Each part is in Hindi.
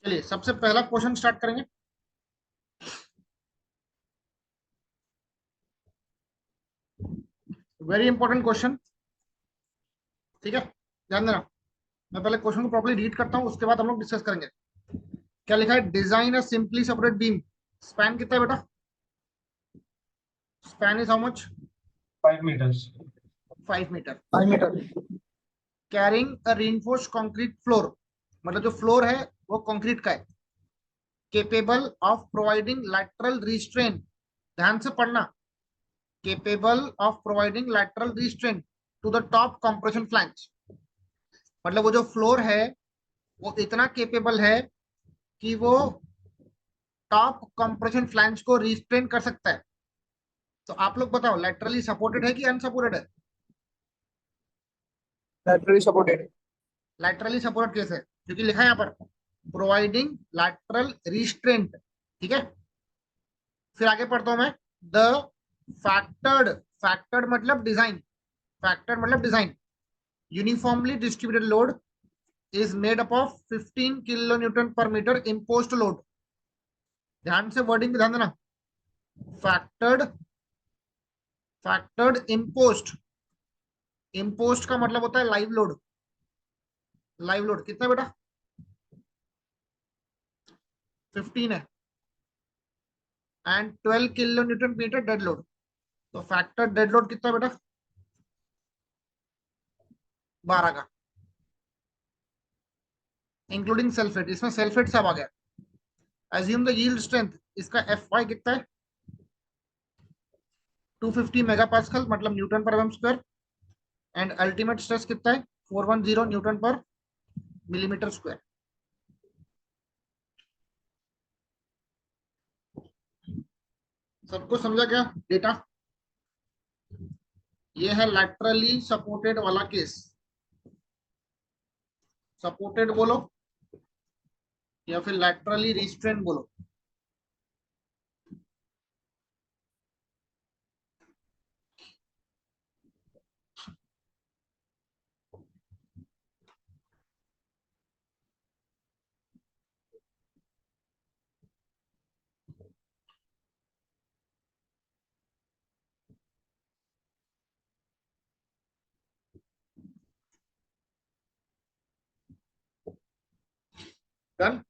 चलिए सबसे पहला क्वेश्चन स्टार्ट करेंगे। Very important question. ठीक है, ध्यान देना। मैं पहले क्वेश्चन को प्रॉपर्ली रीड करता हूँ, उसके बाद हम लोग डिस्कस करेंगे। क्या लिखा है? Design a simply separate beam. Span कितना है बेटा? Span is how much? 5 meters. 5 metre. 5 metre. Carrying a reinforced concrete floor, मतलब जो फ्लोर है वो कंक्रीट का है। Capable of providing lateral restraint, ध्यान से पढ़ना। Capable of providing lateral restraint to the top compression flange, मतलब वो जो फ्लोर है वो इतना केपेबल है कि वो टॉप कंप्रेशन फ्लैंज को रिस्ट्रेन कर सकता है। तो आप लोग बताओ, लैटरली सपोर्टेड है कि अनसपोर्टेड है? Laterally supported. Laterally supported case है क्योंकि लिखा है यहाँ पर प्रोवाइडिंग लैटरल रिस्ट्रेंट। ठीक है, फिर आगे पढ़ता हूं मैं। द फैक्टर्ड, फैक्टर्ड मतलब डिजाइन, फैक्टर्ड मतलब design uniformly distributed load is made up of 15 kilo Newton पर मीटर इम्पोज्ड लोड। ध्यान से वर्डिंग पे ध्यान देना। Factored, factored imposed. इम्पोस्ट का मतलब होता है लाइव लोड। लाइव लोड कितना बेटा? 15 है। And 12 kilo newton metre dead load. तो फैक्टर डेड लोड कितना बेटा? 12 का, इंक्लूडिंग सल्फेट। इसमें सल्फेट सब आ गया। एज्यूम द यील्ड स्ट्रेंथ, इसका एफ वाई कितना है? 250 मेगा पास्कल मतलब newton per M square. And ultimate stress कितना है? 410 न्यूटन पर मिलीमीटर स्क्वायर। सबको समझा क्या डेटा? ये है लैटरली सपोर्टेड वाला केस। सपोर्टेड बोलो या फिर लैटरली रिस्ट्रेन बोलो। डन।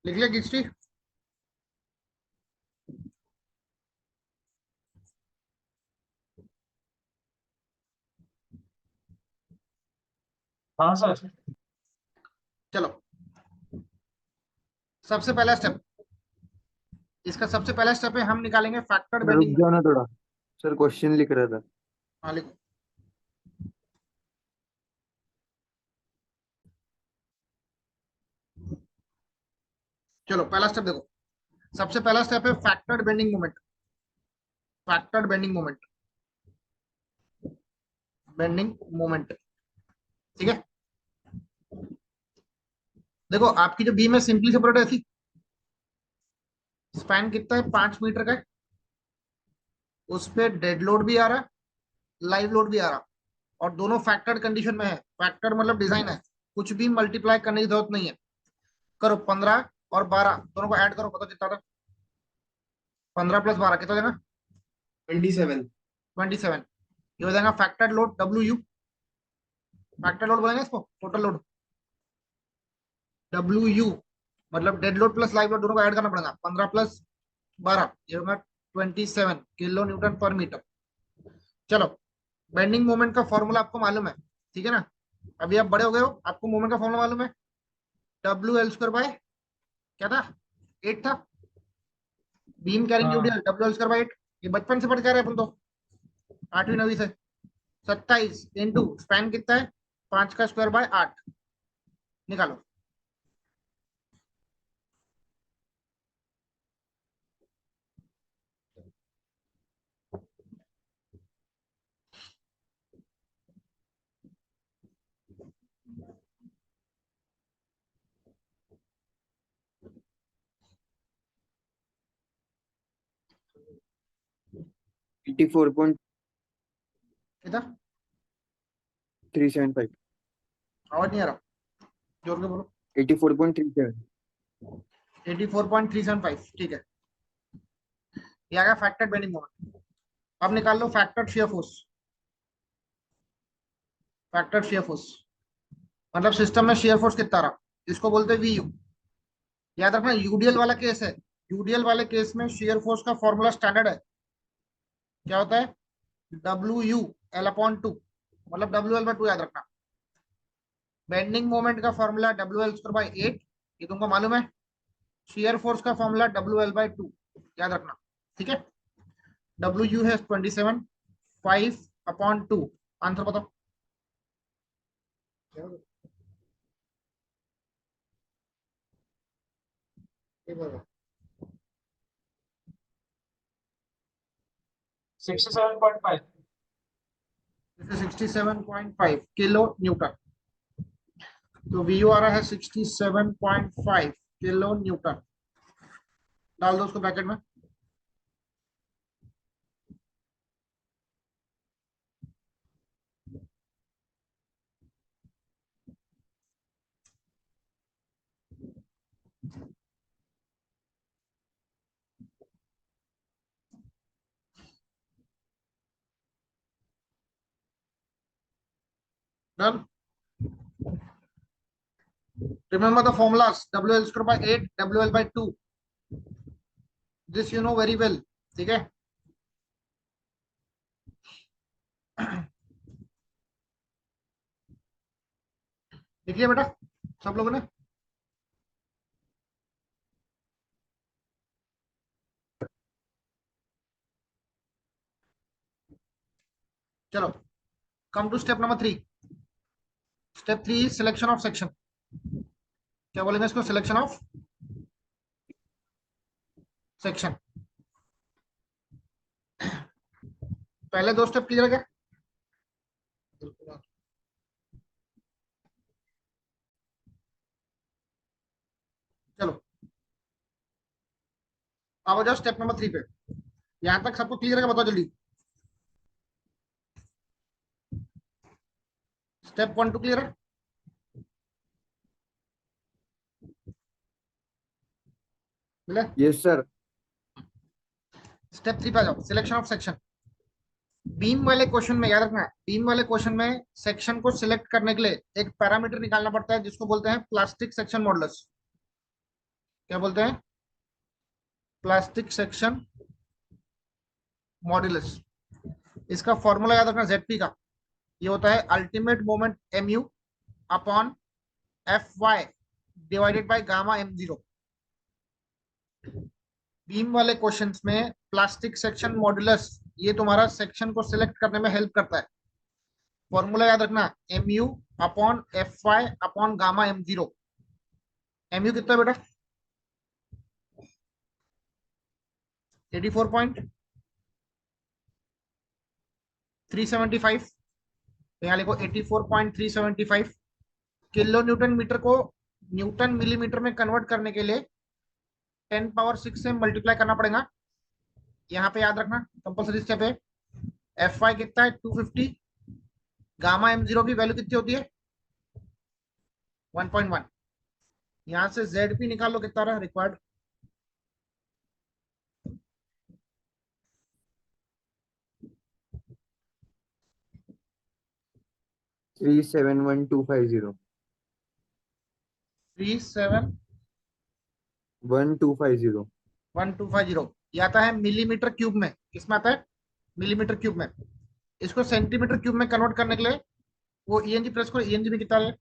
लिख लिया किस्टी? हाँ सर. चलो, सबसे पहला स्टेप, इसका सबसे पहला स्टेप है हम निकालेंगे फैक्टर्ड सर रुक बेंडिंग। जाओ ना थोड़ा। सर क्वेश्चन लिख रहा था। हाँ लिखो। चलो पहला स्टेप देखो। सबसे पहला स्टेप है factored bending moment. Factored bending moment, bending moment. ठीक है, देखो आपकी जो बीम है सिंपली सेपरेट है ऐसी। स्पैन कितना है? 5 मीटर का है। उस पे डेड लोड भी आ रहा है, लाइव लोड भी आ रहा, और दोनों फैक्टर्ड कंडीशन में है। फैक्टर मतलब डिजाइन है, कुछ भी मल्टीप्लाई करने की जरूरत नहीं है। करो 15 और 12 दोनों को ऐड करो, पता कितना था? 15 + 12 कितना देगा? 27. 27। ये हो जाएगा factored load W you. Factored load बोलेंगे इसको, टोटल लोड डब्ल्यू यू, मतलब dead load plus live load दोनों को ऐड करना पड़ेगा। 15 + 12 ये होगा 27 किलो न्यूटन पर मीटर। चलो, बेंडिंग मोमेंट का फॉर्मूला आपको मालूम है, ठीक है ना? अभी आप बड़े हो गए हो, आपको मोमेंट का फॉर्मूला मालूम है। WL² बाय क्या था? 8 था। बीम कैरिंग हाँ. UDL WL² by 8। ये बचपन से पढ़ के आ रहे हैं अपन तो, 8वीं 9वीं से। 27 इंटू स्पैन कितना है? 5 का स्क्वायर बाय 8। निकालो। 84.375. किधर आवाज नहीं आ रहा, जोर के बोलो। 84.37. 84.375, ठीक है। ये आ गया फैक्टर्ड बेंडिंग मोमेंट। अब निकाल लो factored shear force. Factored shear force मतलब सिस्टम में शियर फोर्स कितना रहा, इसको बोलते हैं वीयू। याद रखना यूडीएल वाला केस है, यूडीएल वाले केस में शियर फोर्स का फॉर्मूला स्टैंडर्ड है, क्या होता है, W U L upon two, मतलब डब्ल्यू एल बाय टू याद रखना। बेंडिंग मोमेंट का formula W L square by 8, ये तुमको मालूम है। शियर फोर्स का formula W L by two, याद रखना, ठीक है। डब्ल्यू यू है 27, 5 अपॉन टू, आंसर बताओ। 67.5. 67.5 किलो न्यूटन। तो वीयू आ रहा है 67.5 किलो न्यूटन। डाल दो उसको ब्रैकेट में। Done. Remember the formulas, WL square by 8, WL by 2. This you know very well, ठीक है। लिख लिया बेटा सब लोगों ने? चलो come to step number 3। Step 3 selection of section. क्या बोलेंगे इसको, सिलेक्शन ऑफ सेक्शन। पहले दो स्टेप क्लियर है क्या? चलो अब आ जाओ स्टेप नंबर 3 पे। यहां तक सबको क्लियर है क्या, बताओ जल्दी। स्टेप 1 टू क्लियर है? मिला? Yes, sir. स्टेप 3 पे आ जाओ, सिलेक्शन ऑफ सेक्शन। बीम वाले क्वेश्चन में याद रखना, बीम वाले क्वेश्चन में सेक्शन को सिलेक्ट करने के लिए एक पैरामीटर निकालना पड़ता है जिसको बोलते हैं प्लास्टिक सेक्शन मॉडुलस। क्या बोलते हैं? Plastic section modulus. इसका फॉर्मूला याद रखना जेडपी का, ये होता है ultimate moment M U upon F Y divided by gamma M zero. Beam वाले क्वेश्चंस में प्लास्टिक सेक्शन मॉडुलस ये तुम्हारा सेक्शन को सिलेक्ट करने में हेल्प करता है। फॉर्मूला याद रखना, M U upon F Y upon gamma M zero. M U कितना बेटा? 84.375। यहाँ लिखो 84.375 किलो न्यूटन मीटर को न्यूटन मिलीमीटर में कन्वर्ट करने के लिए 10 पावर 6 से मल्टीप्लाई करना पड़ेगा। यहाँ पे याद रखना कंपल्सरी स्टेप है। एफ वाई कितना है 250, गामा एम जीरो की वैल्यू कितनी होती है 1.1। यहाँ से जेड पी निकाल लो कितना रहा required. Three seven one two five zero. 371250 ये आता है मिलीमीटर क्यूब में। किसमें आता है? मिलीमीटर क्यूब में। इसको सेंटीमीटर क्यूब में कन्वर्ट करने के लिए वो ईएनजी प्रेस करो, ईएनजी में कितना है?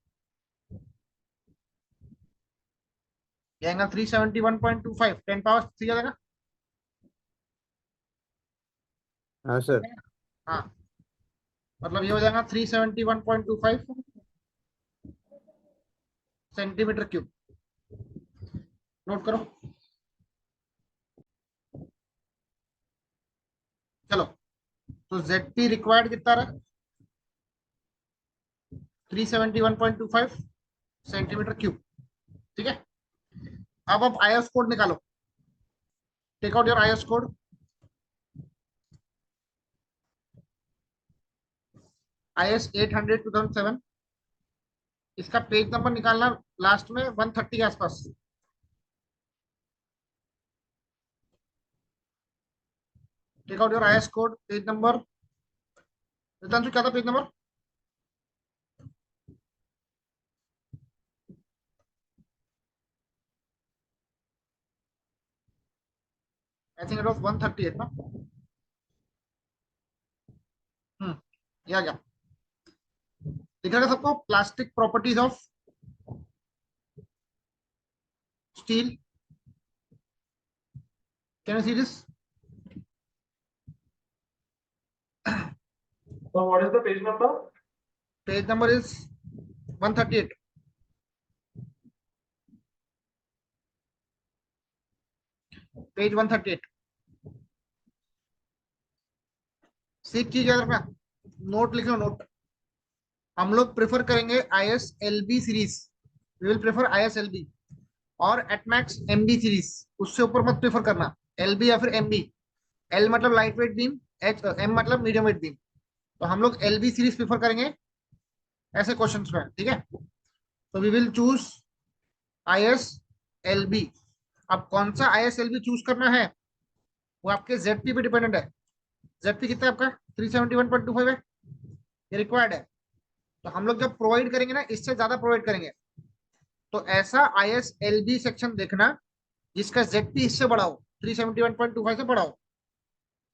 ये आएगा 371.25, 10 पावर 3 आ जाएगा। हाँ सर। हाँ मतलब ये हो जाएगा 371.25 सेंटीमीटर क्यूब। नोट करो। चलो तो जेड रिक्वायर्ड कितना रहा 371.25 सेंटीमीटर क्यूब, ठीक है। अब आप आईएस कोड निकालो, take out your IS code. IS 800 2007, इसका पेज नंबर निकालना लास्ट में 130 के आसपास। Take out your IS code, page number. Ritanshu क्या था page number? I think it was 138 ना। या क्या दिख रहा है सबको? Plastic properties of steel, can you see this? So what is the page number? Page number is 138, page 138। सीख चीज याद रखना, नोट लिख लो, नोट। हम लोग प्रेफर करेंगे ISLB series, we will prefer ISLB और एटमैक्स MB सीरीज। उससे ऊपर मत प्रेफर करना, LB या फिर MB। L मतलब लाइट वेट बीम, M मतलब मीडियम वेट बीम। तो हम लोग LB सीरीज प्रेफर करेंगे ऐसे क्वेश्चंस में, ठीक है? तो वी विल चूज ISLB। अब कौन सा ISLB चूज करना है वो आपके ZP पे डिपेंडेंट है। ZP कितना है आपका? 371.25 है, ये रिक्वायर्ड है। तो हम लोग जब प्रोवाइड करेंगे ना, इससे ज्यादा प्रोवाइड करेंगे। तो ऐसा ISLB सेक्शन देखना जिसका ZP इससे बड़ा हो, 371.25 से बड़ा हो।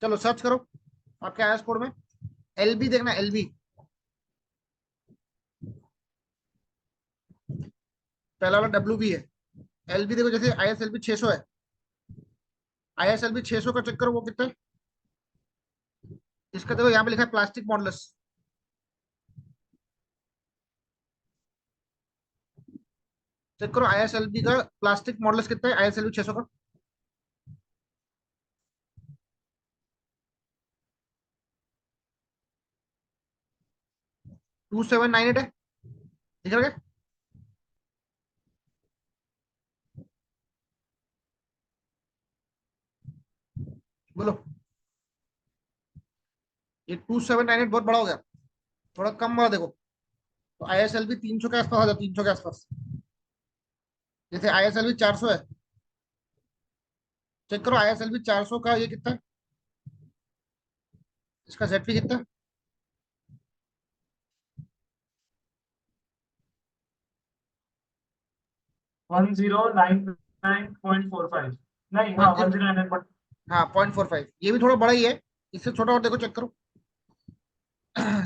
चलो सर्च करो आपके IS कोड में, LB देखना, LB। पहला वाला WB है, LB देखो। जैसे ISLB 600 है, ISLB 600 का चेक करो वो कितना है। इसका देखो यहाँ पे लिखा है प्लास्टिक मॉडल्स। चेक करो ISLB का प्लास्टिक मॉडल्स कितना है, ISLB 600 का। टू सेवन नाइन एट है, दिख रहा है? बोलो। ये 2798 बहुत बड़ा हो गया, थोड़ा कम वाला देखो। तो ISLB 300 के आसपास आ जाओ, 300 के आसपास। जैसे ISLB 400 है, चेक करो ISLB 400 का ये कितना है, इसका ZP कितना है? 1099.45 नहीं, हाँ 10, 1099 हाँ 0.45, ये भी थोड़ा बड़ा ही है। इससे छोटा और देखो, चेक करो।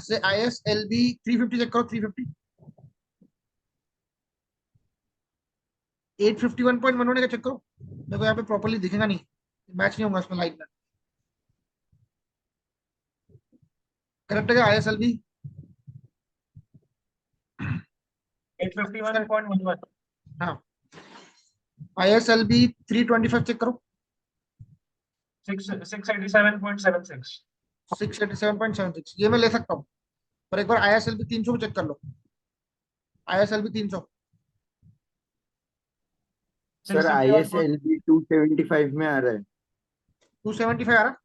से ISLB 350 चेक करो, 350। 851.1 का चेक करो। देखो यहाँ पे प्रॉपर्ली दिखेगा नहीं, मैच नहीं होगा इसमें लाइट में। करेक्ट है ISLB? 851.11 हाँ। ISLB 325 चेक करो, 687.76 687.76, ये मैं ले सकता हूँ। पर एक बार ISLB 300 को चेक कर लो, ISLB 300। सर 651. ISLB 275 में आ रहा है। 275 आ रहा?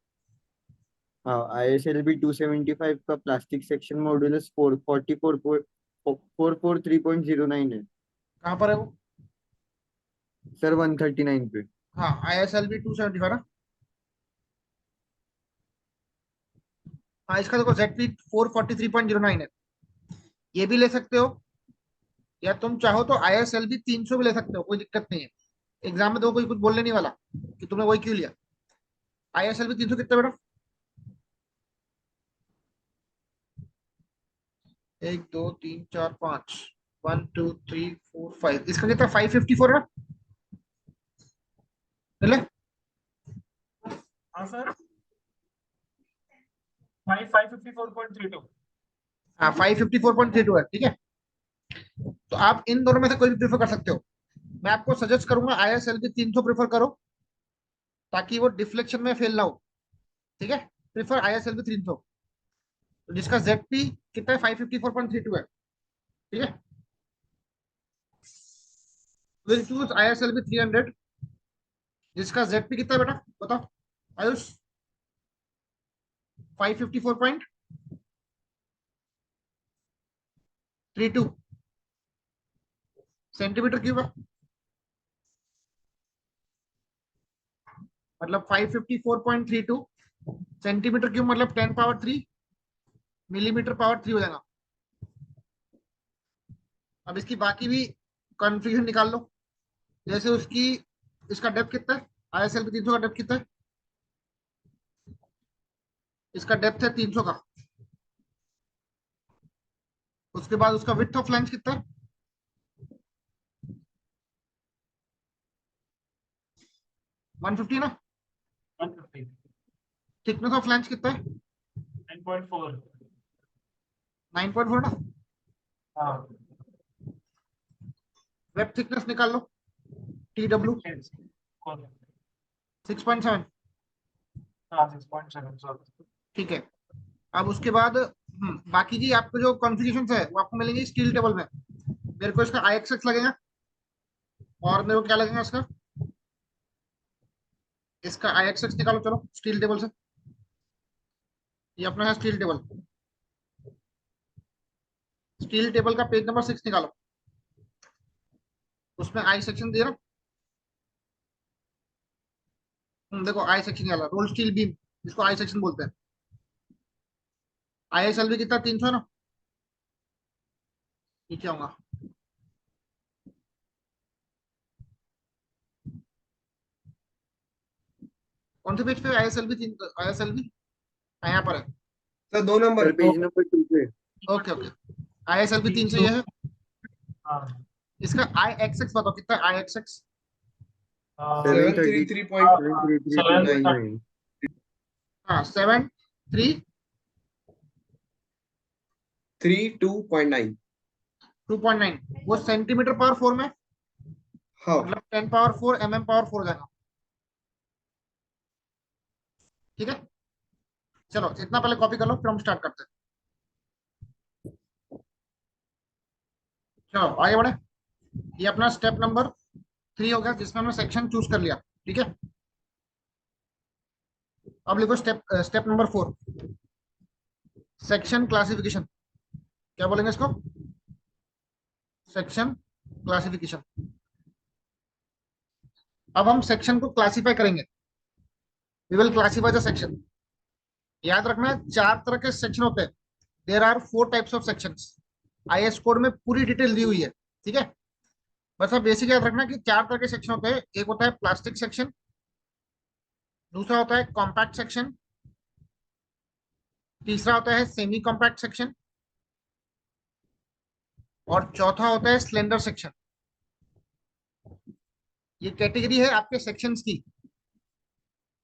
हाँ, ISLB 275 का प्लास्टिक सेक्शन मॉड्यूलस 443.09 है कहाँ पर है वो? सर, 139 पे। हाँ ISLB 275 ना। हाँ इसका देखो ZP 443.09 है, ये भी ले सकते हो। या तुम चाहो तो ISLB 300 भी ले सकते हो, कोई दिक्कत नहीं है। एग्जाम में तो कोई कुछ बोलने नहीं वाला कि तुमने वही क्यों लिया। ISLB 300 कितना बेटा? 1 2 3 4 5, 1 2 3 4 5, इसका कितना? 554 है ना? ले। हाँ सर, 554.32. हाँ 554.32 है, ठीक है। तो आप इन दोनों में से कोई भी प्रीफर कर सकते हो। मैं आपको सजेस्ट करूंगा ISLB 300 प्रीफर करो, ताकि वो डिफ्लेक्शन में फेल ना हो, ठीक है? Prefer ISLB 300। तो जिसका ZP कितना है? 554.32 है, ठीक है। विल चूज ISLB 300, जिसका ZP कितना है बेटा, बताओ आयुष? 554 पॉइंट 32 सेंटीमीटर क्यूब है, मतलब 554.32 सेंटीमीटर क्यूब मतलब 10 पावर 3 मिलीमीटर पावर 3 हो जाएगा। अब इसकी बाकी भी कॉन्फ़िगरेशन निकाल लो। जैसे उसकी, इसका डेप्थ कितना है, ISLB 300 का डेप्थ कितना है, इसका डेप्थ है 300 का। उसके बाद उसका विड्थ ऑफ फ्लैंज कितना है, 150 ना। 150, थिकनेस ऑफ फ्लैंज कितना है, 9.4. 9.4 ना। हाँ, वेब थिकनेस निकाल लो, TW yes. कौन? 6.7। हाँ, 6.7. सॉरी. ठीक है। अब उसके बाद बाकी की आपको जो कॉन्फ़िगरेशन है वो आपको मिलेंगी स्टील टेबल में। मेरे को इसका IXX लगेगा, और मेरे को क्या लगेगा इसका, इसका IXX निकालो चलो स्टील टेबल से। ये अपना है स्टील टेबल, स्टील टेबल का पेज नंबर 6 निकालो। उसमें आई सेक्शन दे रहा, देखो आई सेक्शन निकाला, रोल स्टील बीम, इसको आई सेक्शन बोलते हैं। ISLB कितना, 300 ना। नीचे आऊंगा, कौन से पेज पे ISLB यहाँ पर है। Sir 2 number. Sir page number 2 पे। ओके ओके, ISLB 300 ये है। हाँ. इसका IXX बताओ कितना है, IXX। सेवन 733.29. 733.29। हाँ 732.9। 32.9. वो सेंटीमीटर पावर 4 में, हाँ मतलब 10 पावर 4 mm पावर 4 जाएगा। ठीक है, चलो इतना पहले कॉपी कर लो, फिर हम स्टार्ट करते हैं। चलो आगे बढ़े। ये अपना स्टेप नंबर 3 हो गया, जिसमें हमने सेक्शन चूज कर लिया। ठीक है, अब लिखो step step number 4, section classification. क्या बोलेंगे इसको, सेक्शन क्लासिफिकेशन। अब हम सेक्शन को क्लासिफाई करेंगे, we will classify the section. याद रखना है 4 तरह के सेक्शन होते हैं, there are 4 types of sections. IS code में पूरी डिटेल दी हुई है। ठीक है, बस अब बेसिक याद रखना कि 4 तरह के सेक्शन होते हैं। एक होता है प्लास्टिक सेक्शन, दूसरा होता है कॉम्पैक्ट सेक्शन, तीसरा होता है सेमी कॉम्पैक्ट सेक्शन, और चौथा होता है स्लेंडर सेक्शन। ये कैटेगरी है आपके सेक्शंस की।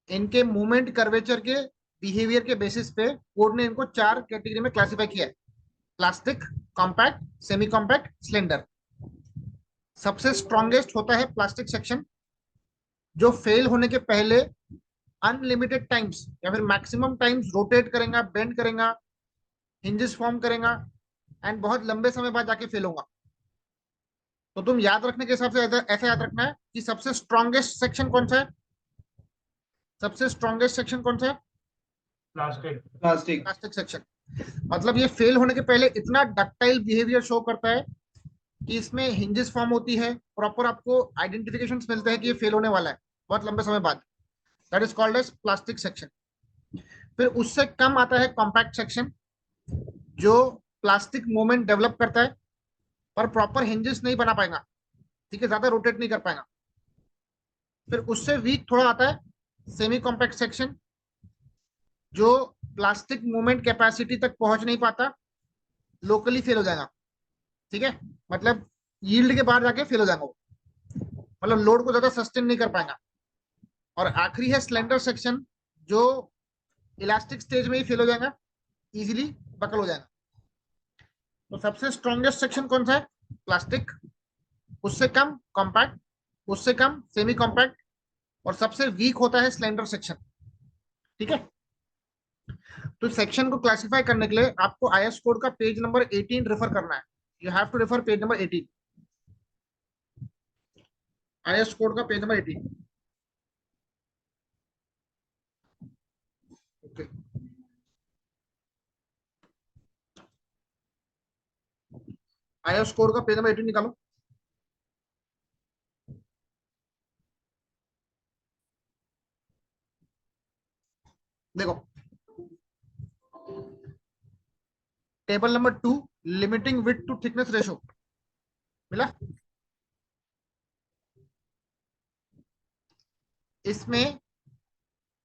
इनके मूवमेंट कर्वेचर के बिहेवियर के बेसिस पे कोड ने इनको 4 कैटेगरी में क्लासिफाई किया है, plastic, compact, semi compact, slender. सबसे स्ट्रॉन्गेस्ट होता है प्लास्टिक सेक्शन, जो फेल होने के पहले अनलिमिटेड टाइम्स या फिर मैक्सिमम टाइम्स रोटेट करेगा, बेंड करेगा, हिंजेस फॉर्म करेगा, एंड बहुत लंबे समय बाद जाके फेल होगा। तो तुम याद रखने के हिसाब से ऐसा याद रखना है कि सबसे स्ट्रॉन्गेस्ट सेक्शन कौन सा है, सबसे स्ट्रॉन्गेस्ट सेक्शन कौन सा है, प्लास्टिक. प्लास्टिक। Plastic section. मतलब ये फेल होने के पहले इतना डक्टाइल बिहेवियर शो करता है कि इसमें हिंजेस फॉर्म होती है, प्रॉपर आपको आइडेंटिफिकेशन मिलते हैं कि ये फेल होने वाला है बहुत लंबे समय बाद। That is called as plastic section. फिर उससे कम आता है कॉम्पैक्ट सेक्शन, जो प्लास्टिक मूवमेंट डेवलप करता है पर प्रॉपर हिंजेस नहीं बना पाएगा। ठीक है, ज्यादा रोटेट नहीं कर पाएगा। फिर उससे वीक थोड़ा आता है सेमी कॉम्पैक्ट सेक्शन, जो प्लास्टिक मूवमेंट कैपेसिटी तक पहुंच नहीं पाता, लोकली फेल हो जाएगा। ठीक है, मतलब यील्ड के बाहर जाके फेल हो जाएगा वो, मतलब लोड को ज्यादा सस्टेन नहीं कर पाएगा। और आखिरी है स्लेंडर सेक्शन, जो इलास्टिक स्टेज में ही फेल हो जाएगा, इजीली बकल हो जाएगा। तो सबसे स्ट्रॉन्गेस्ट सेक्शन कौन सा है, प्लास्टिक, उससे कम कॉम्पैक्ट, उससे कम सेमी कॉम्पैक्ट, और सबसे वीक होता है स्लेंडर सेक्शन। ठीक है, तो सेक्शन को क्लासिफाई करने के लिए आपको IS कोड का पेज नंबर 18 रेफर करना है। You have to refer page number 18, IS code का page number 18। Okay, IO score का पेज नंबर 18 निकालो। देखो table number 2, limiting width to thickness ratio मिला। इसमें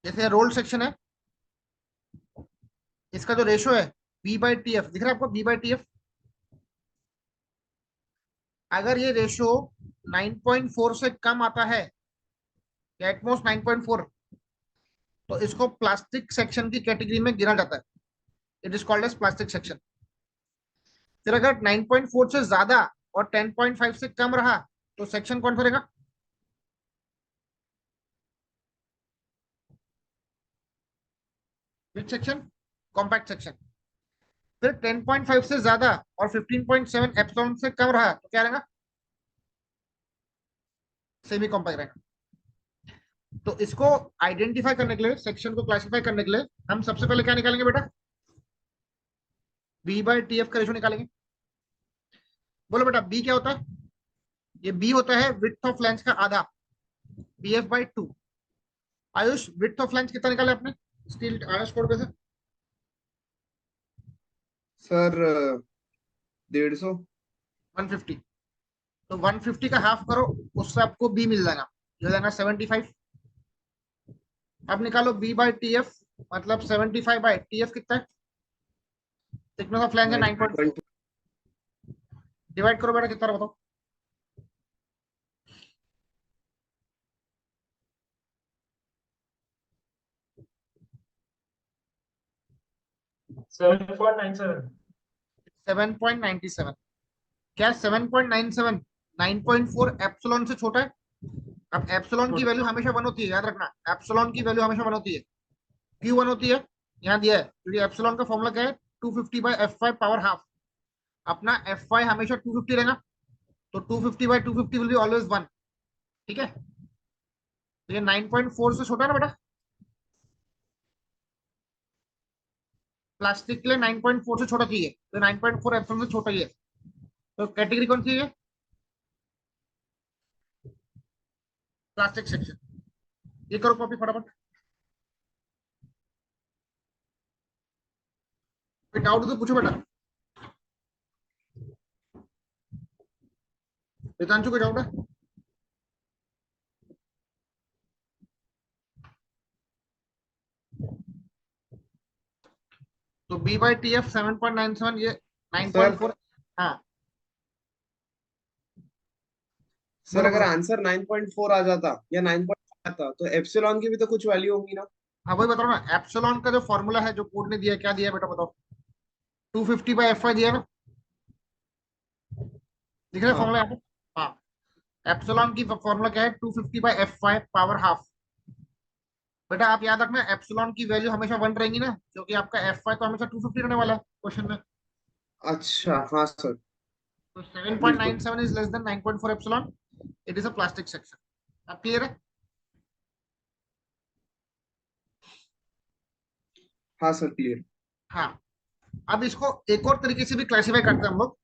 जैसे रोल सेक्शन है, इसका जो रेशो है बी बाई टी एफ, दिख रहा है आपको बी बाई टी एफ। अगर ये रेशो 9.4 से कम आता है, एटमोस्ट 9.4, तो इसको प्लास्टिक सेक्शन की कैटेगरी में गिना जाता है। It is called as plastic section. फिर अगर 9.4 से ज्यादा और 10.5 से कम रहा तो सेक्शन कौन सा रहेगा? Which section? Compact section. फिर 10.5 से ज्यादा और 15.7 एप्सिलॉन से कम रहा तो क्या रहेगा? सेमी कॉम्पैक्ट रहेगा। तो इसको आइडेंटिफाई करने के लिए, सेक्शन को क्लासिफाई करने के लिए हम सबसे पहले क्या निकालेंगे बेटा? बी बाई टी एफ का रेशो निकालेंगे। बोलो बेटा बी क्या होता है? ये बी होता है विड्थ ऑफ लेंस का आधा, B F by 2। Ayush width of lens कितना निकाला आपने स्टील आयुष कोड पे से? सर 150। 150। तो 150 का हाफ करो, उससे आपको बी मिल जाएगा, जो जाएगा 75। अब निकालो बी बाई टी एफ, मतलब 75 बाई टी एफ कितना है? थिकनेस ऑफ लेंस है 9.4। डिवाइड करो बेटा, कितना बताओ? 7.97। 7.97। क्या 7.97 9.4 एप्सिलॉन से छोटा है? अब एप्सिलॉन की वैल्यू हमेशा 1 होती है, याद रखना, एप्सिलॉन की वैल्यू हमेशा 1 होती है। क्यों 1 होती है? यहाँ दिया है, क्योंकि एप्सिलॉन का फॉर्मूला क्या है? 250 by F five power half. अपना एफ फाइव हमेशा 250 रहेगा, तो 250 बाई 250 विल बी ऑलवेज 1। ठीक है, तो ये 9.4 से छोटा है ना बेटा? प्लास्टिक के लिए 9.4 से छोटा चाहिए, तो 9.4 एप्सिलॉन से छोटा ही है। तो कैटेगरी कौन सी है? Plastic section. ये करो कॉपी फटाफट। कोई डाउट तो पूछो बेटा। वेदांशु को डाउट है? तो बी बाई टी एफ 7.97, ये सर 9.4। हाँ सर बोलो अगर बोलो। आंसर 9.4 आ जाता या 9.5 आता तो एप्सिलॉन की भी तो कुछ वैल्यू होगी ना। हाँ वही बताओ ना, एप्सिलॉन का जो फॉर्मूला है, जो कोड ने दिया है, क्या दिया है बेटा बताओ? 250 बाई एफ फाइव दिया है ना, दिख रहा है हाँ फॉर्मूला यहाँ पे? हाँ, एप्सिलॉन की फॉर्मूला क्या है? 250 by F five power half. बेटा आप याद रखना, एप्सिलॉन की वैल्यू हमेशा 1 रहेंगी ना, क्योंकि आपका एफ फाइव तो हमेशा 250 रहने वाला है क्वेश्चन में। अच्छा हाँ सर तो बिल्कुल। 7.97 is less than 9.4 epsilon. It is a plastic section. अब क्लियर है? हाँ सर क्लियर। हाँ। अब इसको एक और तरीके से भी क्लासिफाई करते हैं हम लोग,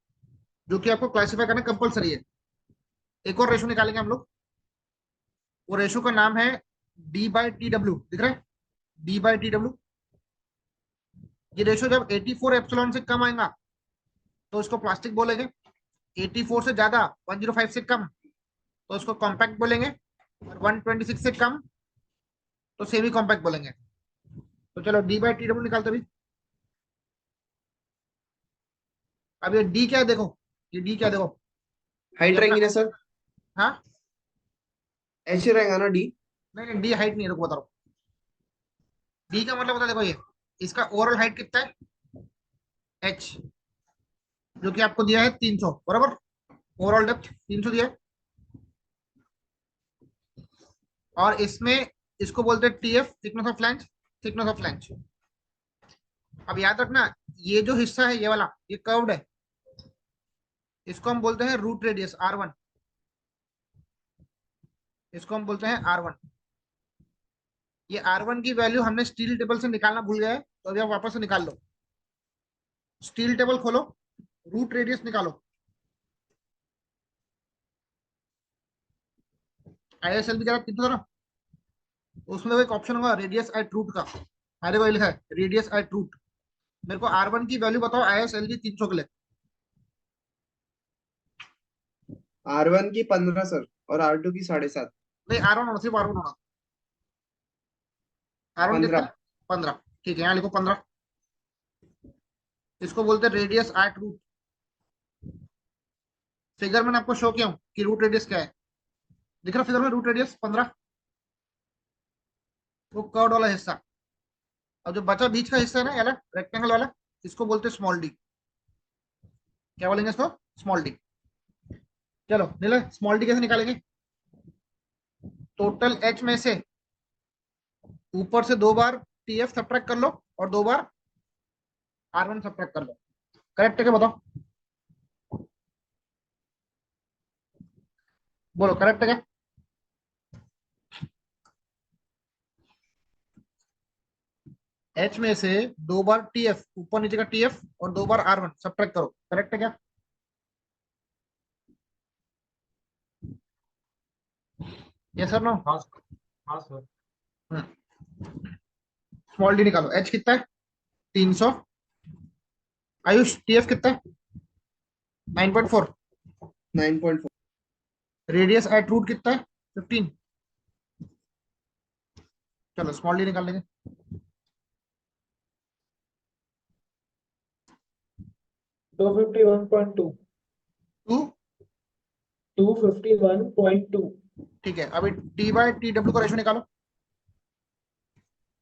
जो कि आपको क्लासिफाई करना कंपलसरी है। एक और रेशो निकालेंगे हम लोग। वो रेशो का नाम है डी बाई टी डब्ल्यू, दिख रहा है? D by T W. ये रेशो जब 84 एप्सिलॉन से कम आएगा तो इसको प्लास्टिक बोलेंगे। 84 से ज्यादा, 105 से कम, तो इसको कॉम्पैक्ट बोलेंगे। और 126 से कम तो सेमी कॉम्पैक्ट बोलेंगे। तो चलो डी बाई टी डब्ल्यू निकालते भी। अब ये डी क्या है देखो, ये डी क्या है देखो, ये हाइट अपना। रहेंगी ना सर। हाँ, ऐसे रहेगा ना डी। नहीं नहीं, डी हाइट नहीं है, रुको बता रहा हूँ। डी का मतलब बता, देखो ये इसका ओवरऑल हाइट कितना है? एच, जो कि आपको दिया है 300 बराबर। ओवरऑल डेप्थ 300 दिया है। और इसमें इसको बोलते हैं TF, thickness of flange. Thickness of flange. अब याद रखना, ये जो हिस्सा है ये वाला, ये कर्व्ड है, इसको हम बोलते हैं रूट रेडियस R1। इसको हम बोलते हैं R1। ये R1 की वैल्यू हमने स्टील टेबल से निकालना भूल गए, तो अभी आप वापस से निकाल लो। स्टील टेबल खोलो, रूट रेडियस निकालो। ISLB क्या 300 था ना, उसमें एक ऑप्शन होगा रेडियस एट रूट का, अरे वही लिखा है रेडियस एट रूट। मेरे को R1 की वैल्यू बताओ ISLB 300 के लिए। R1 की 15 सर, और R2 की 7.5। नहीं R1 होना, सिर्फ R1 होना। R1 कितना 15। है? 15। ठीक है, यहाँ लिखो 15। इसको बोलते हैं रेडियस एट रूट। फिगर मैंने आपको शो किया हूँ कि रूट रेडियस क्या है, दिख रहा फिगर में रूट रेडियस 15, वो कर्व वाला हिस्सा। और जो बचा बीच का हिस्सा है ना वाला रेक्टेंगल वाला, इसको बोलते हैं स्मॉल डी। क्या बोलेंगे इसको? Small D. चलो नीला, स्मॉल डी कैसे निकालेंगे? टोटल एच में से ऊपर से 2 बार TF सब्ट्रैक्ट कर लो और 2 बार R1 सब्ट्रैक्ट कर लो। करेक्ट है क्या बताओ? बोलो करेक्ट है क्या? एच में से 2 बार TF, ऊपर नीचे का TF और 2 बार R1 सब्ट्रैक्ट करो। करेक्ट है क्या? Yes sir no? हाँ सर, हाँ सर। स्मॉल डी निकालो। एच कितना है? 300। आयुष TF कितना है? 9.4। 9.4। रेडियस एट रूट कितना है? 15। चलो स्मॉल डी निकाल लेंगे। 251.2। 2। 251.2। ठीक है, अभी D/TW का रेशो निकालो।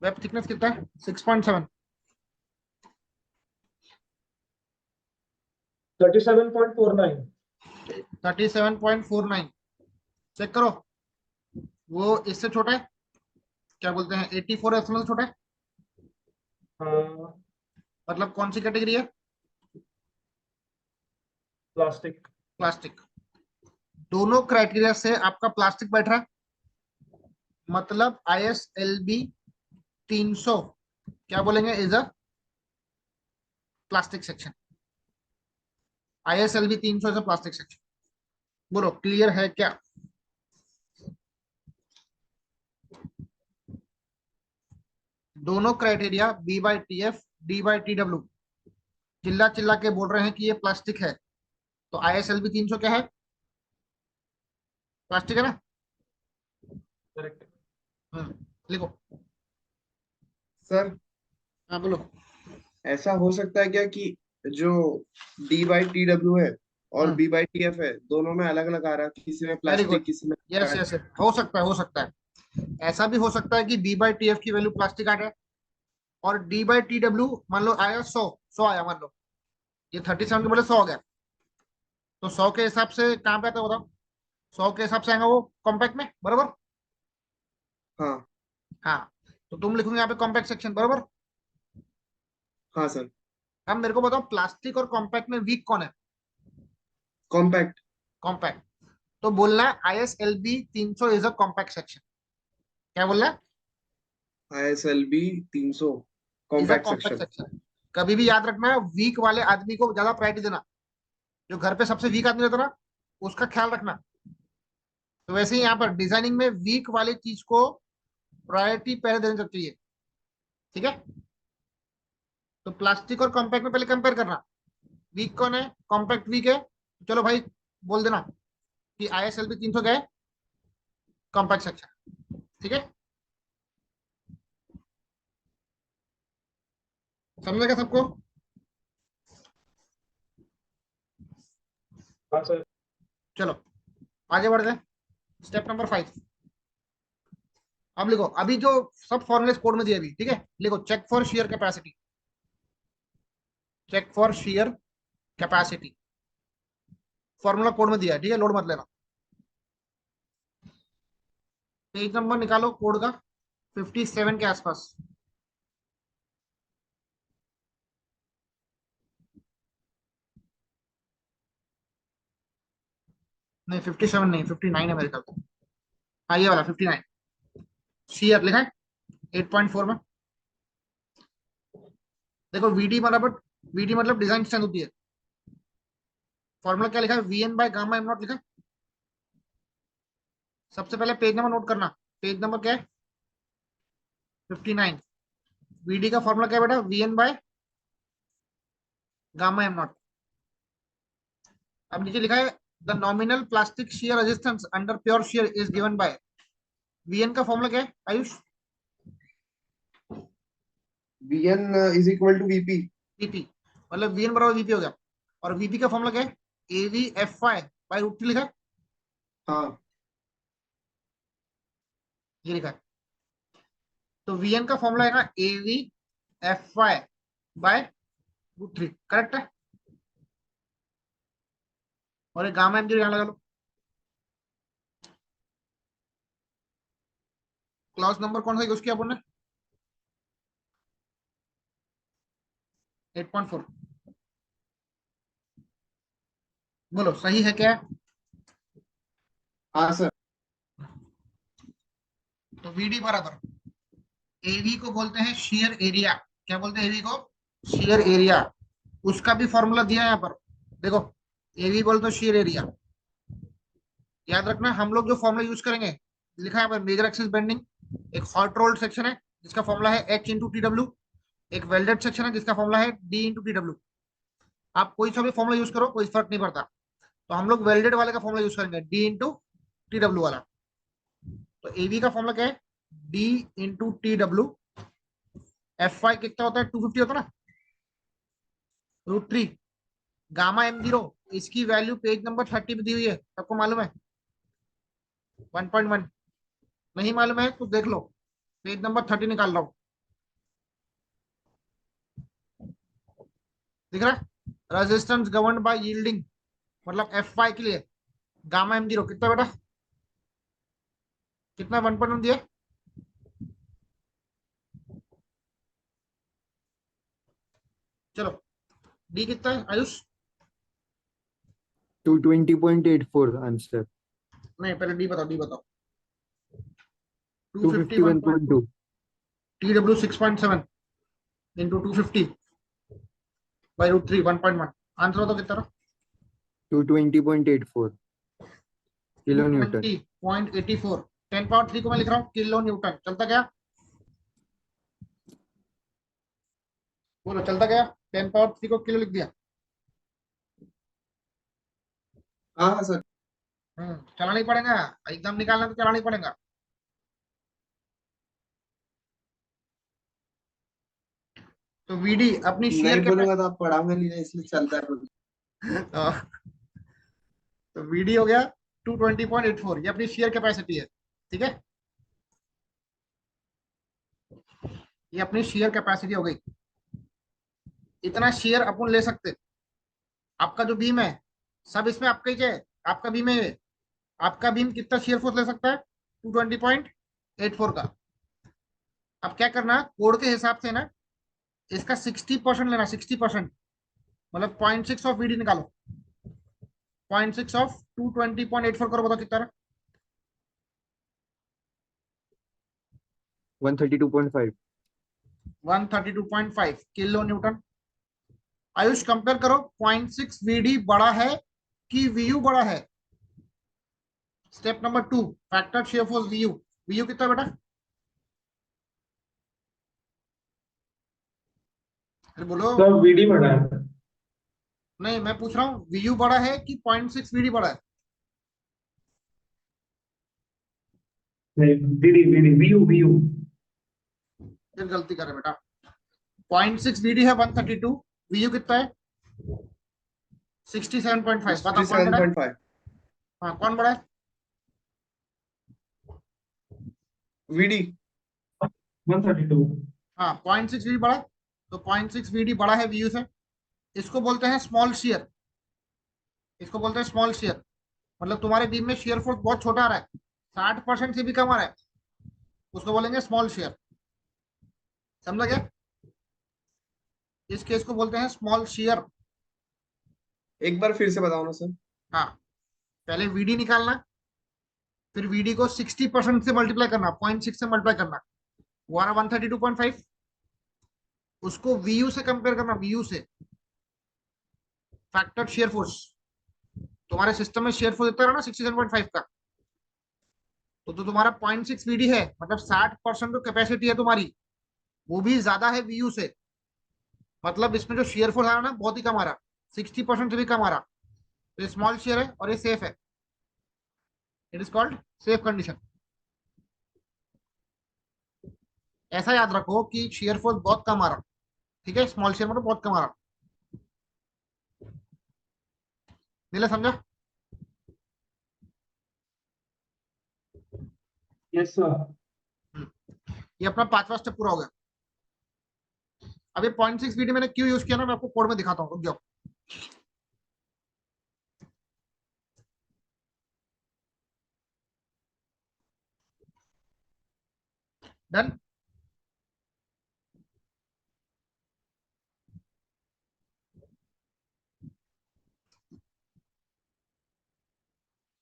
वेब थिकनेस कितना है? 6.7। 37.49। 37.49। चेक करो, वो इससे छोटा है, क्या बोलते हैं 84 से छोटा है। हाँ, मतलब कौन सी कैटेगरी है? प्लास्टिक। प्लास्टिक। दोनों क्राइटेरिया से आपका प्लास्टिक बैठ रहा है, मतलब ISLB 300 क्या बोलेंगे is a plastic section. ISLB 300 is a plastic section. बोलो क्लियर है क्या? दोनों क्राइटेरिया B/TF D/TW चिल्ला चिल्ला के बोल रहे हैं कि ये प्लास्टिक है, तो ISLB 300 क्या है? प्लास्टिक है ना? करेक्ट। लिखो। सर हाँ बोलो। ऐसा हो सकता है क्या कि जो D/TW है और B/TF है, दोनों में अलग अलग आ रहा है, किसी में वेरी प्लास्टिक, गुड। किसी में यस यस, हो सकता है, हो सकता है। ऐसा भी हो सकता है कि B/TF की वैल्यू प्लास्टिक आ जाए और D/TW मान लो आया 100 आया, मान लो ये 37 के बदले 100 हो गया, तो 100 के हिसाब से कहाँ पे आता है बताओ? 100 के हिसाब से आएगा वो कॉम्पैक्ट में, बराबर? हाँ हाँ, तो तुम लिखोगे यहाँ पे कॉम्पैक्ट सेक्शन, बराबर? हाँ सर। अब मेरे को बताओ प्लास्टिक और कॉम्पैक्ट में वीक कौन है? कॉम्पैक्ट। कॉम्पैक्ट। तो बोलना है ISLB 300 is a compact section. क्या बोलना है? ISLB 300 is a compact compact section. Section. कभी भी याद रखना है, वीक वाले आदमी को ज्यादा प्रायोरिटी देना। जो घर पे सबसे वीक आदमी रहता है ना, उसका ख्याल रखना। तो वैसे ही यहाँ पर डिजाइनिंग में वीक वाली चीज को प्रायोरिटी पहले देनी चाहिए। ठीक है, तो प्लास्टिक और कॉम्पैक्ट में पहले कंपेयर करना, वीक कौन है, कॉम्पैक्ट वीक है, चलो भाई बोल देना कि ISLB 300 गए कॉम्पैक्ट सेक्शन। ठीक है, समझेगा सबको? हाँ सर। चलो आगे बढ़ गए, स्टेप नंबर 5। अब लिखो, अभी जो सब फॉर्मूले कोड में दिए अभी, ठीक है, लिखो check for shear capacity. Check for shear capacity formula code में दिया है, ठीक है, लोड मत लेना। पेज नंबर निकालो कोड का 57 के आसपास। नहीं 57 नहीं, 59 है मेरे ख्याल से। हाँ ये वाला 59, शेयर लिखा है 8.4 में। देखो VD मतलब डिजाइन स्ट्रेंथ होती है। फॉर्मूला क्या लिखा है? VN by gamma M not लिखा है। सबसे पहले पेज नंबर नोट करना। पेज नंबर क्या है? 59। वीडी का फॉर्मूला क्या है बेटा? V N by gamma M not. अब नीचे लिखा है the nominal plastic shear resistance under pure shear is given by. VN का फॉर्मूला क्या है Ayush? Vn is equal to Vp। VP, मतलब वीएन बराबर वीपी हो गया। और वीपी का फॉर्मूला क्या है? एवी एफ वाई बाई रूट 3 लिखा है, हाँ, ये लिखा है। तो वीएन का फॉर्मूला है ना AV F Y by root 3, correct है। और ये गामा एम जीरो यहाँ लगा लो। क्लॉज नंबर कौन सा यूज किया अपन ने? 8.4। बोलो सही है क्या? हाँ सर। तो वीडी बराबर एवी को बोलते हैं शेयर एरिया। क्या बोलते हैं एवी को? Share area. उसका भी फॉर्मूला दिया है यहाँ पर, देखो। एवी बोलते हैं शेयर एरिया। याद रखना हम लोग जो फॉर्मूला यूज करेंगे, लिखा है यहाँ पर मेजर एक्सिस बेंडिंग। एक हॉट रोल्ड सेक्शन है जिसका फॉर्मूला है एच इंटू टी डब्ल्यू। एक वेल्डेड सेक्शन है जिसका फॉर्मूला है डी इंटू टी डब्ल्यू। आप कोई सा भी फॉर्मूला यूज करो, कोई फर्क नहीं पड़ता। तो हम लोग वेल्डेड वाले का फॉर्मूला यूज करेंगे, डी इंटू टी डब्ल्यू वाला। तो एवी का फॉर्मूला क्या है? D into T W. F Y कितना होता है? 250 होता है ना, रूट 3। गामा एम जीरो, इसकी वैल्यू पेज नंबर 30 में दी हुई है, सबको मालूम है? 1.1। नहीं मालूम है तो देख लो, पेज नंबर 30 निकाल रहा हूं, दिख रहा है? रेजिस्टेंस गवर्न्ड बाय यील्डिंग, मतलब एफ वाई के लिए गामा एम जीरो कितना बेटा? कितना 1.1 दिया? चलो डी कितना है आयुष? 220.84 आंसर। नहीं पहले डी बताओ, डी बताओ। 251.2। T W 6.7 into 250 by root 3 1.1। Answer हो तो कितना? 220.84 किलो न्यूटन। 220.84। 10 पावर 3 को मैं लिख रहा हूँ किलो न्यूटन। चलता क्या? बोलो चलता क्या? 10 पावर 3 को किलो लिख दिया। हाँ हाँ सर। चलाना ही पड़ेगा, एग्जाम निकालना तो चलाना ही पड़ेगा। तो वीडी अपनी शेयर नहीं के बोलूंगा तो आप पढ़ाओगे नहीं ना, इसलिए चलता है। तो वीडी हो गया 220.84, ये अपनी शेयर कैपेसिटी है, ठीक है। ये अपनी शेयर कैपेसिटी हो गई। इतना शेयर अपन ले सकते। आपका जो बीम है सब इसमें आपका ही है, आपका बीम है ये। आपका बीम कितना शेयर फोर्स ले सकता है? 220.84 का। अब क्या करना, कोड के हिसाब से ना इसका 60% लेना, 60%। मतलब 0.6 ऑफ वीडी निकालो। 0.6 ऑफ 220.84 करो, बताओ कितना? 132.5। 132.5 किलो न्यूटन। आयुष कंपेयर करो, 0.6 वीडी बड़ा है कि वीयू बड़ा है? Step number 2, factor shear force Vu. Vu कितना बेटा? अरे बोलो। तो वीडी बड़ा है। नहीं मैं पूछ रहा हूँ वीयू बड़ा है कि 0.6 वीडी बड़ा है? नहीं, वीडी वीडी वीयू वीयू। फिर गलती करे बेटा। 0.6 वीडी है 132, वीयू कितना है? 67.5। बताओ कौन बड़ा है? 67.5। हाँ कौन बड़ा है? वीडी। 132। हाँ 0.6 वीडी बड़ा है। तो 0.6 वीडी बड़ा है वीयू से। इसको बोलते हैं स्मॉल शेयर। इसको बोलते हैं स्मॉल शेयर। मतलब तुम्हारे बीम में शेयर फोर्स बहुत छोटा आ रहा है, 60% से भी कम आ रहा है, उसको बोलेंगे स्मॉल शेयर। समझा क्या? इस केस को बोलते हैं स्मॉल शेयर। एक बार फिर से बताओ ना सर। हाँ, पहले वीडी निकालना, फिर वीडी को 60% से मल्टीप्लाई करना, 0.6 से मल्टीप्लाई करना, वो आ रहा 132.5। उसको वीयू से कंपेयर करना, वीयू से, फैक्टर शेयर फोर्स। तुम्हारे सिस्टम में शेयर फोर्स इतना रहा ना 67.5 का, तो तुम्हारा 0.6 VD है, मतलब 60% जो कैपेसिटी है तुम्हारी वो भी ज्यादा है VU से। मतलब इसमें जो शेयर फोर्स आ रहा ना बहुत ही कम आ रहा, 60% से भी कम आ रहा। तो ये स्मॉल शेयर है और ये सेफ है। It is called safe condition. ऐसा याद रखो कि शेयर फोर्स बहुत कम आ रहा, ठीक है, स्मॉल शेयर मतलब बहुत कम आ रहा। नीला समझा? Yes, sir. ये अपना 5वां स्टेप पूरा हो गया। अब ये 0.6 VD मैंने क्यों यूज किया ना, मैं आपको कोड में दिखाता हूँ, रुक जाओ। डन।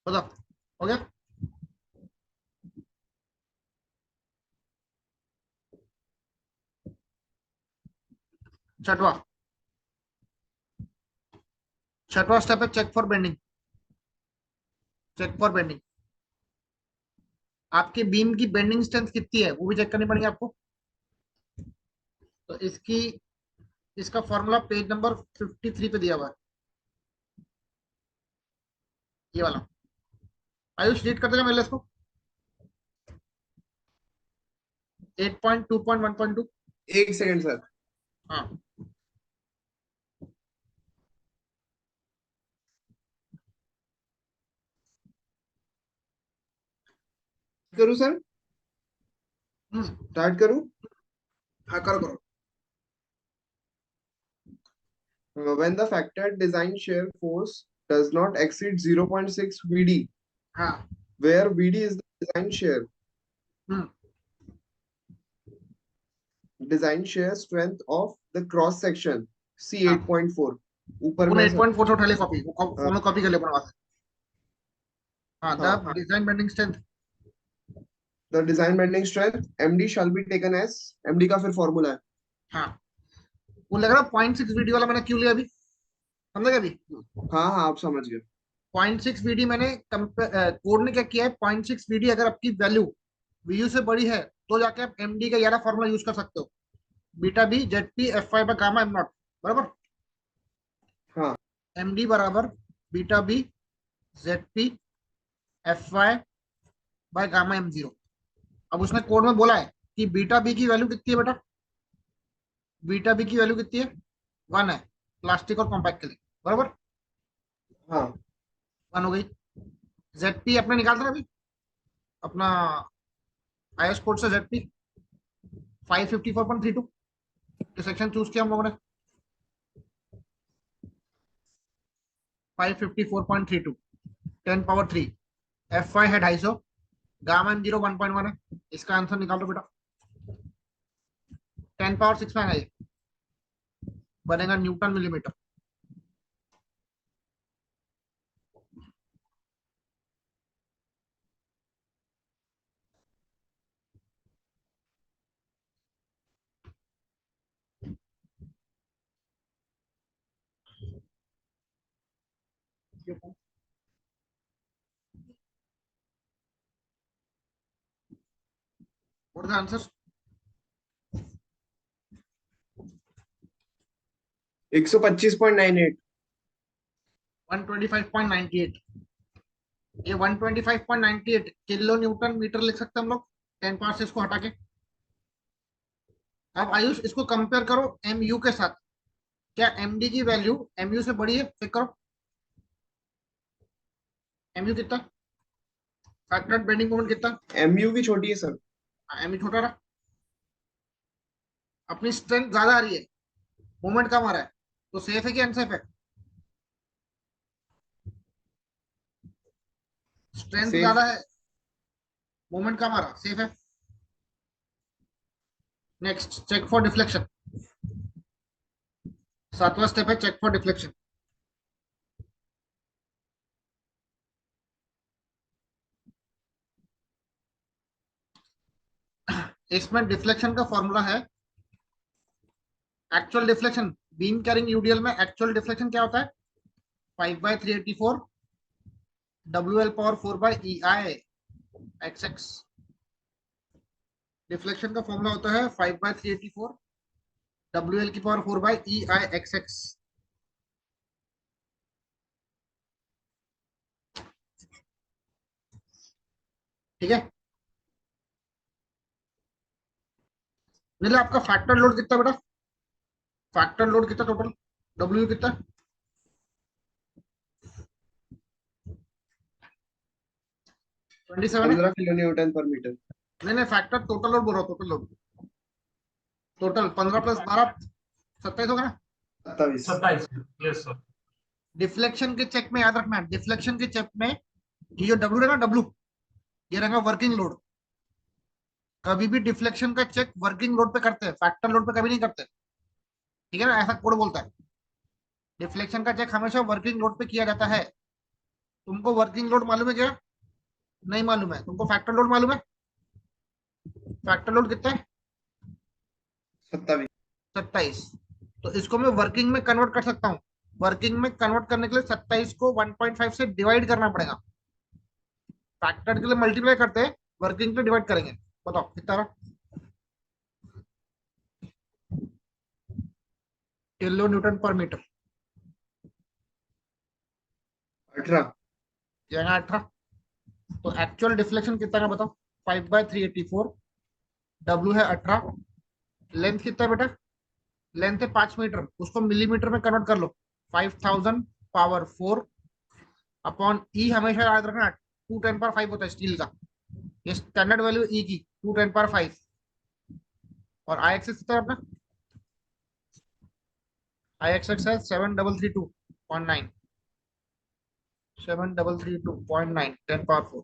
बताओ, हो गया? छठवा छठवा स्टेप है check for bending. Check for bending, आपके बीम की बेंडिंग स्ट्रेंथ कितनी है वो भी चेक करनी पड़ेगी आपको। तो इसका फॉर्मूला पेज नंबर 53 पे दिया हुआ है, ये वाला। आयुष रीड कर देगा मेरे लिए इसको। 8.2.1.2। एक सेकंड सर। हाँ, करूँ सर? हम्म, स्टार्ट करूँ? हाँ करो करो। When the factored design shear force does not exceed 0.6 VD, हाँ। where VD is the hmm design shear strength of the cross section C हाँ, 8.4 ऊपर तूने में सर। 8.4 से उठा लिया कॉपी, वो हाँ फॉर्मूला कॉपी कर लिया अपने पास। हाँ, हाँ। The design bending strength. The design bending strength MD shall be taken as MD का फिर फॉर्मूला है। हाँ, वो लग रहा है 0.6 VD वाला मैंने क्यों लिया अभी, समझेगा अभी? हाँ हाँ आप समझ गए। 0.6 VD मैंने कोड ने क्या किया है, 0.6 VD अगर आपकी वैल्यू VU से बड़ी है तो जाके आप MD का यारा फॉर्मूला यूज कर सकते हो, beta B Z P F Y by gamma M not, बराबर। हाँ MD बराबर beta B Z P F Y by gamma M zero. अब उसने कोड में बोला है कि बीटा बी की वैल्यू कितनी है बेटा, बीटा बी की वैल्यू कितनी है, 1 है, प्लास्टिक और कॉम्पैक्ट के लिए, बराबर। हाँ 1 हो गई। जेड पी अपने निकालते ना अभी, अपना आईएस कोड से जेड पी 554.32 सेक्शन चूज किया हम लोगों ने, 554.32, 10 पावर 3। एफ वाई है 250, गामा एम जीरो 1.1 है। इसका आंसर निकाल दो बेटा, 10 पावर 6 में आएगा, ये बनेगा Newton millimetre. What the answer? 125.98। 125.98। ये 125.98 किलो न्यूटन मीटर लिख सकते हैं हम लोग, 10 पावर से इसको हटा के। अब आयुष इसको कंपेयर करो MU के साथ, क्या MD की वैल्यू MU से बड़ी है, चेक करो। MU कितना, फैक्टर्ड बेंडिंग मोमेंट कितना? MU की छोटी है सर। MU छोटा रहा, अपनी स्ट्रेंथ ज्यादा आ रही है, मोमेंट कम आ रहा है, तो सेफ है कि अनसेफ है? Strength safe. ज्यादा है, मोमेंट कम आ रहा, सेफ है। नेक्स्ट चेक फॉर डिफ्लेक्शन, 7वां स्टेप है चेक फॉर डिफ्लेक्शन। इसमें डिफ्लेक्शन का फॉर्मूला है actual deflection. Beam carrying UDL में एक्चुअल डिफ्लेक्शन क्या होता है, 5/384 WL power 4/EI XX deflection का फॉर्मूला होता है 5/384 WL की पावर 4/EIXX। ठीक है, मतलब आपका फैक्टर लोड कितना बेटा, फैक्टर लोड कितना टोटल, W कितना, 27 है। 15 किलो न्यूटन पर मीटर। नहीं नहीं, फैक्टर टोटल लोड बोल रहा हूँ, टोटल लोड, टोटल 15 + 12 27 होगा ना। 27। 27। Yes sir. डिफ्लेक्शन के चेक में याद रखना, डिफ्लेक्शन के चेक में ये जो W है ना, W ये रहेगा वर्किंग लोड। कभी भी डिफ्लेक्शन का चेक वर्किंग लोड पे करते हैं, फैक्टर लोड पे कभी नहीं करते। ठीक है ना, ऐसा कोड बोलता है। डिफ्लेक्शन का चेक हमेशा वर्किंग लोड पे किया जाता है। तुमको वर्किंग लोड मालूम है क्या, नहीं मालूम है। तुमको फैक्टर लोड मालूम है, फैक्टर लोड कितना है, 27। 27। तो इसको मैं वर्किंग में कन्वर्ट कर सकता हूँ। वर्किंग में कन्वर्ट करने के लिए 27 को 1.5 से डिवाइड करना पड़ेगा। फैक्टर के लिए मल्टीप्लाई करते हैं, वर्किंग पे डिवाइड करेंगे। बताओ कितना रहा, किलो न्यूटन पर मीटर, 18। जाएगा 18। तो एक्चुअल डिफ्लेक्शन कितना है बताओ, 5/384, W है 18, लेंथ कितना है बेटा, लेंथ है 5 मीटर, उसको मिलीमीटर में कन्वर्ट कर लो, 5000 पावर 4 अपॉन ई, हमेशा याद रखना 2 × 10⁵ होता है स्टील का, ये स्टैंडर्ड वैल्यू ई की 2 × 10⁵। और आई एक्सेस कितना है अपना, आई एक्सेस है 7332.9, 7332.9 10⁴।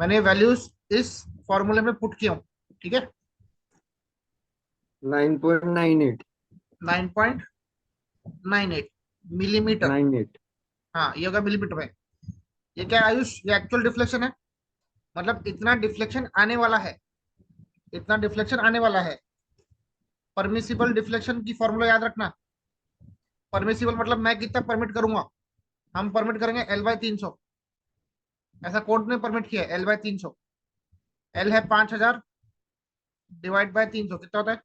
मैंने वैल्यूज इस फॉर्मूले में पुट किया हूँ। ठीक है, 9.98 9.98 मिलीमीटर। 98। हाँ ये होगा मिलीमीटर में। ये क्या है आयुष, ये एक्चुअल डिफ्लेक्शन है, मतलब इतना डिफ्लेक्शन आने वाला है, इतना डिफ्लेक्शन आने वाला है। परमिसिबल डिफ्लेक्शन की फॉर्मूला याद रखना, परमिसिबल मतलब मैं कितना परमिट करूंगा, हम परमिट करेंगे L/300, ऐसा कोर्ट ने परमिट किया है L/300। L है 5000 डिवाइड बाय 300 कितना होता है,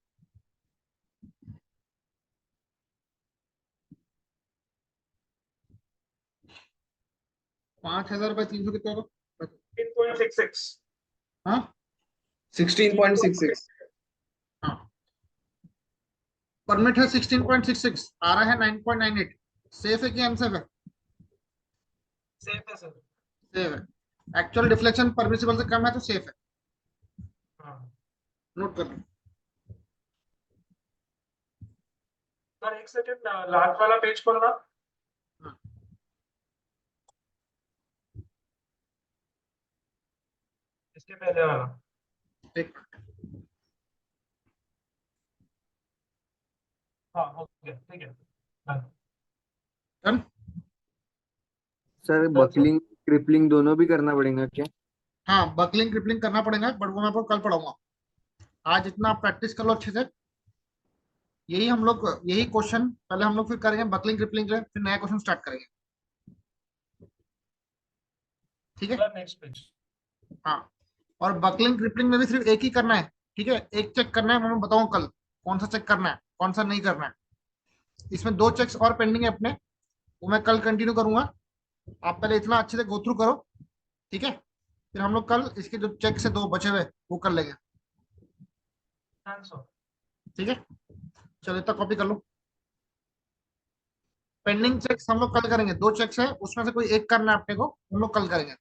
5000/300 कितना होगा, 3.66। हाँ 16.66। हाँ, परमिट है 16.66, आ रहा है 9.98। सेफ है कि अनसेफ है, सेफ है सर। सेफ है। एक्चुअल डिफ्लेक्शन परमिसिबल से कम है तो सेफ है, हाँ नोट कर लो। सर, एक सेकंड, लास्ट वाला पेज खोलना। हाँ, इसके पहले वाला। ठीक, हाँ हो गया, ठीक है। Done। Done. Sir Done, sir। Buckling crippling दोनों भी करना पड़ेगा क्या? हाँ बकलिंग क्रिपलिंग करना पड़ेगा, बट वो मैं आपको कल पढ़ाऊंगा। आज इतना आप प्रैक्टिस कर लो अच्छे से। यही हम लोग, यही क्वेश्चन पहले हम लोग फिर करेंगे बकलिंग क्रिपलिंग के, फिर नया क्वेश्चन स्टार्ट करेंगे। ठीक है, सर नेक्स्ट पेज। हाँ। और बकलिंग क्रिपलिंग में भी सिर्फ एक ही करना है। ठीक है, एक चेक करना है, मैं बताऊंगा कल कौन सा चेक करना है, कौन सा नहीं करना है। इसमें 2 चेक्स और पेंडिंग है अपने, वो मैं कल कंटिन्यू करूंगा। आप पहले इतना अच्छे से गो थ्रू करो। ठीक है, फिर हम लोग कल इसके जो चेक से 2 बचे हुए वो कर लेंगे। Done, sir। ठीक है, चलो इतना कॉपी कर लो। पेंडिंग चेक्स हम लोग कल करेंगे, 2 चेक्स है उसमें से कोई एक करना है अपने को, हम लोग कल करेंगे।